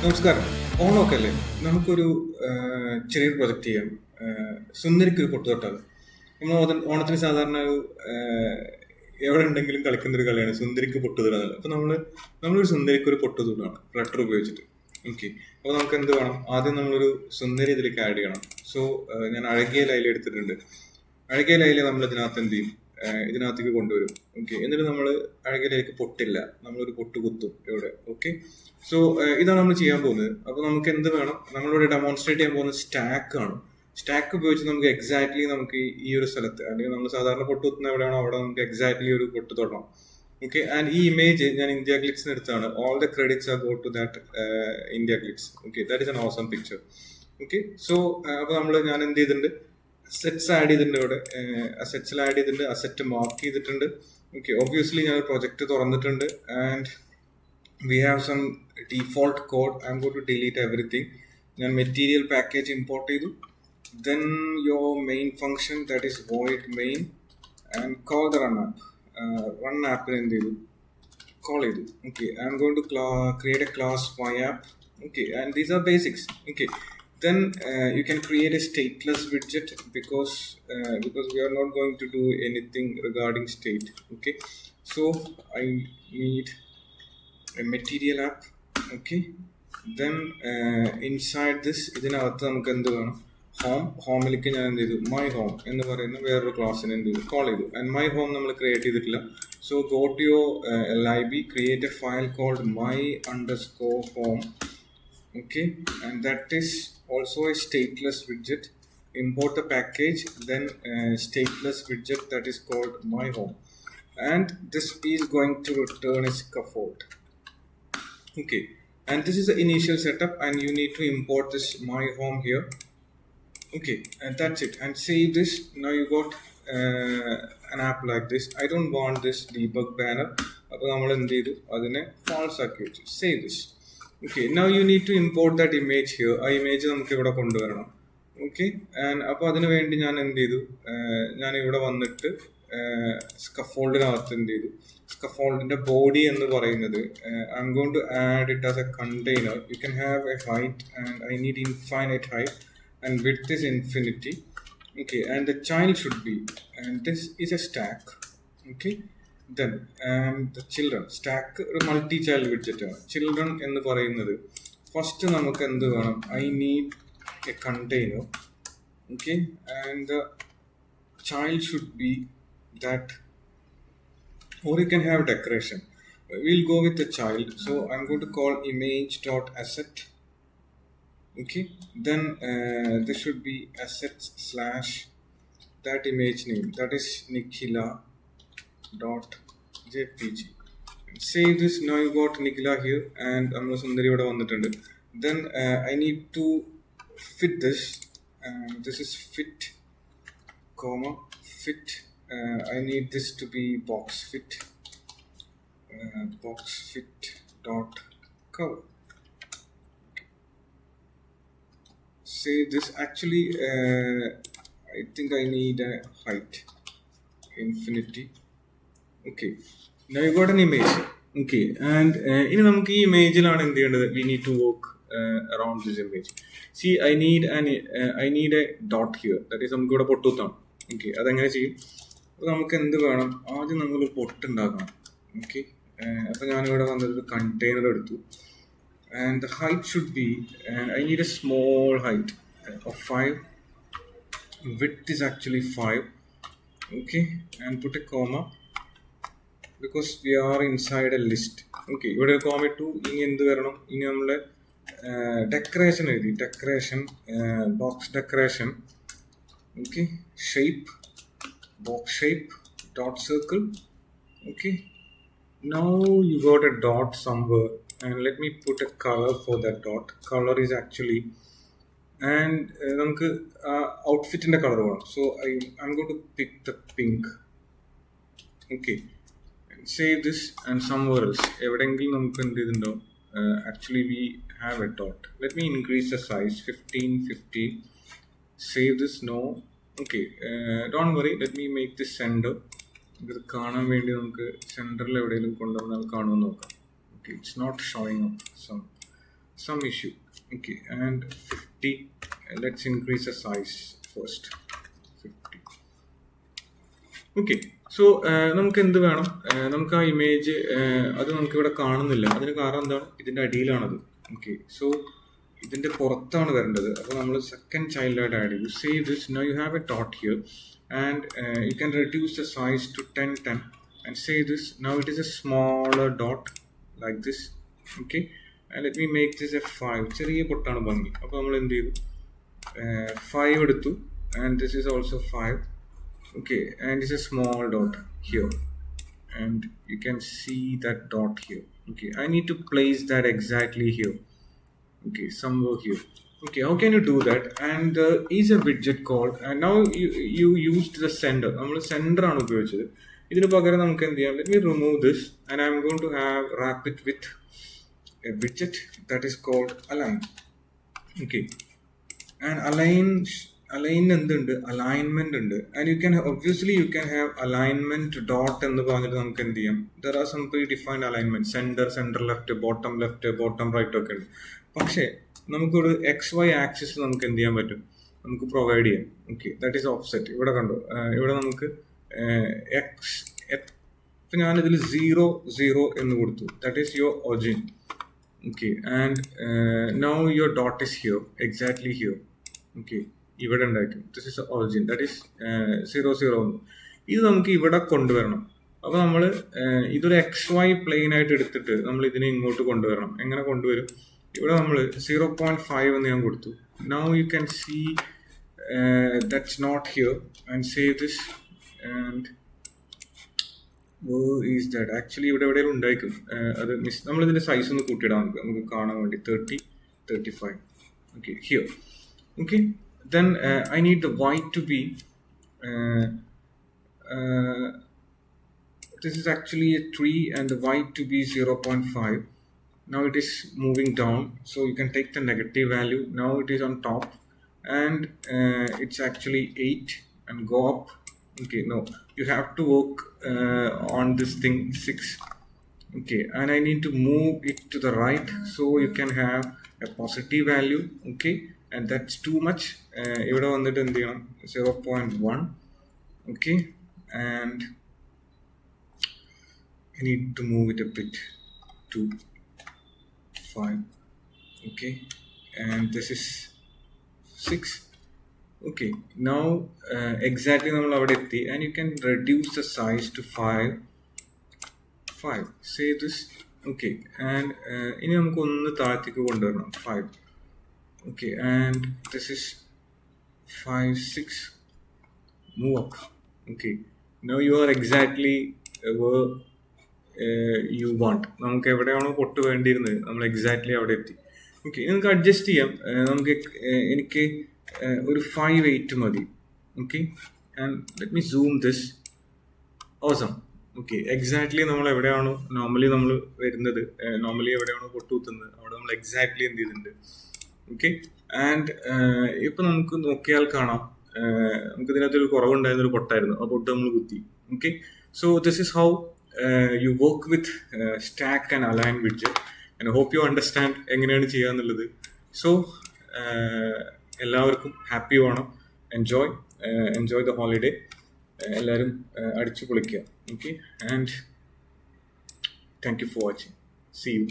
നമസ്കാരം. ഓണമൊക്കെ അല്ലേ? നമുക്കൊരു ചെറിയൊരു പ്രൊജക്റ്റ് ചെയ്യാം. സുന്ദരിക്കൊരു പൊട്ട് തൊട്ടാലോ? നമ്മൾ ഓണത്തിന് സാധാരണ ഒരു എവിടെ ഉണ്ടെങ്കിലും കളിക്കുന്നൊരു കളിയാണ് സുന്ദരിക്ക് പൊട്ട് തൊടുക എന്നുള്ളത്. അപ്പോൾ നമ്മളൊരു സുന്ദരിക്ക് ഒരു പൊട്ട് തൊടുകയാണ് ഫ്ലട്ടർ ഉപയോഗിച്ചിട്ട്. ഓക്കെ, അപ്പോൾ നമുക്ക് എന്ത് വേണം? ആദ്യം നമ്മളൊരു സുന്ദരി ഇതിലേക്ക് ആഡ് ചെയ്യണം. സോ ഞാൻ അഴകിയ ലൈല എടുത്തിട്ടുണ്ട്. അഴകിയ ലൈല നമ്മൾ ഇതിനകത്ത് എന്ത് ചെയ്യും? ഇതിനകത്തേക്ക് കൊണ്ടുവരും. ഓക്കെ, എന്നിട്ട് നമ്മൾ അഴകിലേക്ക് പൊട്ടില്ല, നമ്മളൊരു പൊട്ട് കുത്തും ഇവിടെ. ഓക്കെ, സോ ഇതാണ് നമ്മൾ ചെയ്യാൻ പോകുന്നത്. അപ്പോൾ നമുക്ക് എന്ത് വേണം? നമ്മളിവിടെ ഡെമോൺസ്ട്രേറ്റ് ചെയ്യാൻ പോകുന്നത് സ്റ്റാക്ക് ആണ്. സ്റ്റാക്ക് ഉപയോഗിച്ച് നമുക്ക് എക്സാക്ട്ലി നമുക്ക് ഈ ഒരു സ്ഥലത്ത്, അല്ലെങ്കിൽ നമ്മൾ സാധാരണ പൊട്ട് കുത്തുന്ന എവിടെയാണോ അവിടെ നമുക്ക് എക്സാക്ട്ലി ഒരു പൊട്ട് തൊടണം. ഓക്കെ, ആൻഡ് ഈ ഇമേജ് ഞാൻ ഇന്ത്യ ഗ്ലിറ്റ്സിന് എടുത്താണ്. All the credits are go to that India glitz. Okay, that is an awesome picture. Okay, so അപ്പോൾ ഞാൻ എന്ത് ചെയ്തിട്ടുണ്ട്? അസെറ്റ്സ് ആഡ് ചെയ്തിട്ടുണ്ട് ഇവിടെ. അസെറ്റ്സിൽ ആഡ് ചെയ്തിട്ടുണ്ട്, അസെറ്റ് മാർക്ക് ചെയ്തിട്ടുണ്ട്. ഓക്കെ, ഒബ്വിയസ്ലി ഞാൻ പ്രൊജക്ട് തുറന്നിട്ടുണ്ട് and we have some default code. I'm going to delete everything. ഞാൻ മെറ്റീരിയൽ പാക്കേജ് ഇമ്പോർട്ട് ചെയ്തു. Then your main function, that is void main, and call the run app. Run app എന്ത് ചെയ്തു? Call ചെയ്തു. Okay, I'm going to create a class y app. Okay, and these are basics. Okay, then you can create a stateless widget because we are not going to do anything regarding state. Okay, so I need a material app. Okay, then inside this ഇതിനകത്ത് നമുക്ക് എന്ത് വേണം? ഹോമിലേക്ക് ഞാൻ എന്ത് ചെയ്തു? My home എന്ന് പറയുന്ന വേറൊരു ക്ലാസ്സിന് എന്ത് ചെയ്തു? കോൾ ചെയ്തു. ആൻഡ് മൈ ഹോം നമ്മൾ ക്രിയേറ്റ് ചെയ്തിട്ടില്ല. So go to your lib, create a file called my_home. Okay, and that is also a stateless widget. Import the package, then stateless widget that is called my home, and this is going to return a scaffold. Okay, and this is the initial setup, and you need to import this my home here. Okay, and that's it, and save this. Now you got an app like this. I don't want this debug banner. അപ്പോൾ നമ്മൾ എന്ത് ചെയ്തു? അതിനെ false ആക്കി വെച്ചു. Save this. Okay, now you need to import that image here. ആ image നമുക്ക് ഇവിടെ കൊണ്ടുവരണം. ഓക്കെ, ആൻഡ് അപ്പോൾ അതിന് വേണ്ടി ഞാൻ എന്ത് ചെയ്തു? ഞാൻ ഇവിടെ വന്നിട്ട് സ്കഫോൾഡിനകത്ത് എന്ത് ചെയ്തു? സ്കഫോൾഡിന്റെ ബോഡി എന്ന് പറയുന്നത് I'm going to add it as a container. You can have a height, and I need infinite height, and width is infinity. Okay, and the child should be, and this is a stack. Okay, then and the children stack ഒരു multi child widget ആണ്. Children എന്ന് പറയുന്നത് first നമുക്ക് എന്ത് വേണം? I need A container. Okay, and the child should be that, or you can have decoration. We'll go with the child, so I'm going to call image.asset. Okay, then this should be assets slash that image name, that is nikhila.jpg. Save this. Now you got Nikhila here, and amla sundari vada vannittund. Then I need to fit this, and this is fit comma fit. I need this to be box fit, box fit dot cover. Say this. Actually I think I need a height infinity. Okay, now you got an image. Okay, and ഇനി നമുക്ക് ഈ ഇമേജിലാണ് എന്ത് ചെയ്യേണ്ടത്? We need to work around this image. See, I need a dot here, that is നമുക്ക് ഇവിടെ പൊട്ടുത്താം. Okay, അതെങ്ങനെ ചെയ്യും? അപ്പോൾ നമുക്ക് എന്ത് വേണം? ആദ്യം നമ്മളൊരു പൊട്ടുണ്ടാക്കണം. ഓക്കെ, അപ്പോൾ ഞാനിവിടെ വന്നൊരു കണ്ടെയ്നർ എടുത്തു. And the height should be, and I need a small height of 5. Width is actually 5. Okay, and put a comma because we are inside a list. Okay, ഇവിടെ ഒരു comma ഇട്ടു. ഇനി എന്ത് വരണം? ഇനി നമ്മളെ ഡെക്കറേഷൻ എഴുതി. Decoration box decoration. Okay, shape box shape dot circle. Okay, now you got a dot somewhere, and let me put a color for that dot. Color is actually, and നമുക്ക് ഔട്ട്ഫിറ്റിന്റെ colour വേണം. So I'm going to pick the pink. Okay, and save this, and somewhere else എവിടെയെങ്കിലും നമുക്ക് എന്ത് ചെയ്തിട്ടുണ്ടാവും? Actually we have a dot. Let me increase the size 1550. Save this. No. Okay, don't worry, let me make this center. ഇത് കാണാൻ വേണ്ടി നമുക്ക് സെൻറ്ററിൽ എവിടെയെങ്കിലും കൊണ്ടുവന്നാൽ കാണുമെന്ന് നോക്കാം. Okay, it's not showing up. So some issue. Okay, and 50. Let's increase the size first. 50. Okay, so നമുക്ക് എന്ത് വേണം? നമുക്ക് ആ ഇമേജ് അത് നമുക്ക് ഇവിടെ കാണുന്നില്ല. അതിന് കാരണം എന്താണ്? ഇതിൻ്റെ അടിയിലാണത്. ഓക്കെ, സോ ഇതിൻ്റെ പുറത്താണ് വരേണ്ടത്. അപ്പോൾ നമ്മൾ സെക്കൻഡ് ചൈൽഡായിട്ട് ആഡ് ചെയ്യും. Save this. Now you have a dot here and you can reduce the size to 10 and save this. Now it is a smaller dot like this. Okay, and let me make this a 5. ചെറിയ പൊട്ടാണ് ഭംഗി. അപ്പോൾ നമ്മൾ എന്ത് ചെയ്തു? 5 എടുത്തു, and this is also 5. Okay, and it's a small dot here, and you can see that dot here. Okay, I need to place that exactly here. Okay, somewhere here. Okay, how can you do that? And there is a widget called, and now you used the sender. നമ്മൾ sender ആണ് ഉപയോഗിച്ചത്. ഇതിന് പകരം നമുക്ക് എന്ത് ചെയ്യാം? Let me remove this, and I'm going to wrap it with a widget that is called align. Okay, and align എന്തുണ്ട്? alignment ഉണ്ട്. And you can have alignment dot എന്ന് പറഞ്ഞിട്ട് നമുക്ക് എന്ത് ചെയ്യാം? There are some predefined alignment, center left, bottom right ഒക്കെ ഉണ്ട്. പക്ഷേ നമുക്കൊരു XY ആക്സിസ് നമുക്ക് എന്ത് ചെയ്യാൻ പറ്റും? നമുക്ക് പ്രൊവൈഡ് ചെയ്യാം. Okay, that is offset. ഇവിടെ കണ്ടോ? ഇവിടെ നമുക്ക് ഇപ്പം ഞാനിതിൽ 0 എന്ന് കൊടുത്തു. That is your origin. Okay, and now your dot is here, exactly here. Okay, ഇവിടെ ഉണ്ടായിരിക്കും. This is origin, that is 0 എന്ന്. ഇത് നമുക്ക് ഇവിടെ കൊണ്ടുവരണം. അപ്പോൾ നമ്മൾ ഇതൊരു XY പ്ലെയിൻ ആയിട്ട് എടുത്തിട്ട് നമ്മൾ ഇതിനെ ഇങ്ങോട്ട് കൊണ്ടുവരണം. എങ്ങനെ കൊണ്ടുവരും? ഇവിടെ നമ്മൾ 0.5 എന്ന് ഞാൻ കൊടുത്തു. Now you can see that's not here and save this. And is that actually ഇവിടെ എവിടെയും ഉണ്ടായിരിക്കും. അത് നമ്മളിതിൻ്റെ സൈസ് ഒന്ന് കൂട്ടിയിടാം നമുക്ക് കാണാൻ വേണ്ടി. 30, 35. Okay, here. Okay, then I need the white to be this is actually a 3 and the white to be 0.5. Now it is moving down, so you can take the negative value. Now it is on top, and it's actually 8 and go up. Okay, no, you have to work on this thing 6. Okay, and I need to move it to the right so you can have a positive value. Okay, and that's too much. ഇവിടെ വന്നിട്ട് എന്ത് ചെയ്യണം? 0.1. Okay, and I need to move it a bit to 5. Okay, and this is 6. Okay, now exactly നമ്മൾ അവിടെ എത്തി, and you can reduce the size to 5. Save this. Okay, and ഇനി നമുക്ക് ഒന്ന് താഴത്തേക്ക് കൊണ്ടുവരണം. 5. Okay, and this is 5, 6. Move up. Okay, now you are exactly where you want. നമുക്ക് എവിടെയാണോ പൊട്ട് വേണ്ടിയിരുന്നത് നമ്മൾ എക്സാക്ട്ലി അവിടെ എത്തി. ഓക്കെ, നമുക്ക് അഡ്ജസ്റ്റ് ചെയ്യാം. എനിക്ക് ഒരു 5/8 മതി. Okay, and let me zoom this. Awesome. Okay, exactly നമ്മൾ എവിടെയാണോ നോർമലി നമ്മൾ വരുന്നത്, നോർമലി എവിടെയാണോ പൊട്ട് കുത്തുന്നത് അവിടെ നമ്മൾ എക്സാക്ട്ലി എന്ത് ചെയ്തിട്ടുണ്ട്. ഓക്കെ, ആൻഡ് ഇപ്പം നമുക്ക് നോക്കിയാൽ കാണാം നമുക്ക് ഇതിനകത്തൊരു കുറവുണ്ടായിരുന്നൊരു പൊട്ടായിരുന്നു. ആ പൊട്ട് നമ്മൾ കുത്തി. Okay, so this is how you work with stack and align widget, and I hope you understand എങ്ങനെയാണ് ചെയ്യാന്നുള്ളത്. സോ എല്ലാവർക്കും happy Onam. Enjoy the holiday. എല്ലാവരും അടിച്ചു പൊളിക്കുക. Okay, and thank you for watching. See U.